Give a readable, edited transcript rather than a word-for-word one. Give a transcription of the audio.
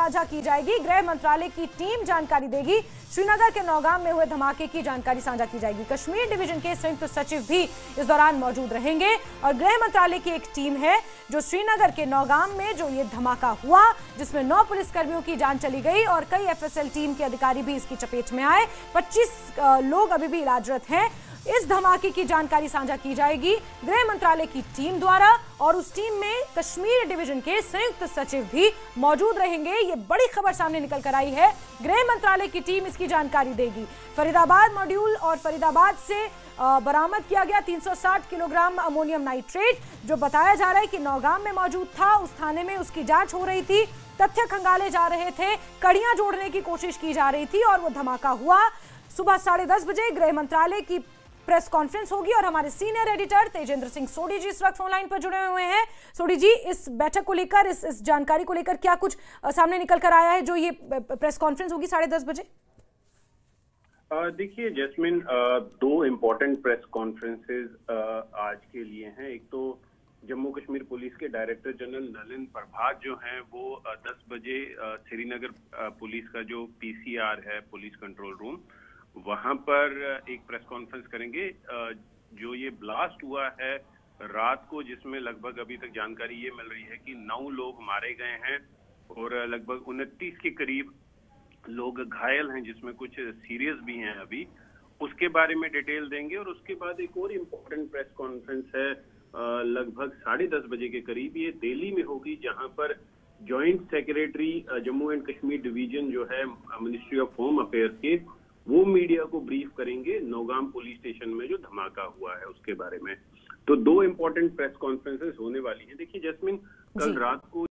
साझा की जाएगी। गृह मंत्रालय की टीम जानकारी देगी। श्रीनगर के नौगाम में हुए धमाके की जानकारी साझा की जाएगी। कश्मीर डिवीजन के संयुक्त सचिव भी इस दौरान मौजूद रहेंगे और गृह मंत्रालय की एक टीम है जो श्रीनगर के नौगाम में जो ये धमाका हुआ, जिसमें 9 पुलिसकर्मियों की जान चली गई और कई एफएसएल टीम के अधिकारी भी इसकी चपेट में आए। 25 लोग अभी भी इलाजरत हैं। इस धमाके की जानकारी साझा की जाएगी गृह मंत्रालय की टीम द्वारा और उस टीम में कश्मीर डिवीजन के संयुक्त सचिव भी मौजूद रहेंगे। ये बड़ी खबर सामने निकल कर आई है। गृह मंत्रालय की टीम इसकी जानकारी देगी। फरीदाबाद मॉड्यूल और फरीदाबाद से बरामद किया गया 360 किलोग्राम अमोनियम नाइट्रेट, जो बताया जा रहा है कि नौगाम में मौजूद था। उस थाने में उसकी जांच हो रही थी, तथ्य खंगाले जा रहे थे, कड़ियां जोड़ने की कोशिश की जा रही थी और वो धमाका हुआ। सुबह 10:30 बजे गृह मंत्रालय की प्रेस कॉन्फ्रेंस होगी और हमारे सीनियर एडिटर तेजेंद्र सिंह सोडी जी इस वक्त फोन लाइन पर जुड़े हुए हैं। सोडी जी, इस बैठक को लेकर, इस जानकारी को लेकर क्या कुछ सामने निकल कर आया है जो ये प्रेस कॉन्फ्रेंस होगी 10:30 बजे? देखिए जैस्मिन, 2 इम्पोर्टेंट प्रेस कॉन्फ्रेंसेज आज के लिए हैं। एक तो जम्मू कश्मीर पुलिस के डायरेक्टर जनरल नलिन प्रभात जो हैं वो 10 बजे श्रीनगर पुलिस का जो पीसीआर है, पुलिस कंट्रोल रूम, वहां पर एक प्रेस कॉन्फ्रेंस करेंगे। जो ये ब्लास्ट हुआ है रात को, जिसमें लगभग अभी तक जानकारी ये मिल रही है कि 9 लोग मारे गए हैं और लगभग 29 के करीब लोग घायल हैं, जिसमें कुछ सीरियस भी हैं अभी, उसके बारे में डिटेल देंगे। और उसके बाद एक और इम्पोर्टेंट प्रेस कॉन्फ्रेंस है लगभग 10:30 बजे के करीब, ये दिल्ली में होगी, जहां पर joint secretary Jammu and Kashmir division जो है मिनिस्ट्री ऑफ होम अफेयर्स के, वो मीडिया को ब्रीफ करेंगे नौगाम पुलिस स्टेशन में जो धमाका हुआ है उसके बारे में। तो 2 इम्पोर्टेंट प्रेस कॉन्फ्रेंसेस होने वाली हैं। देखिए जैस्मिन, कल रात को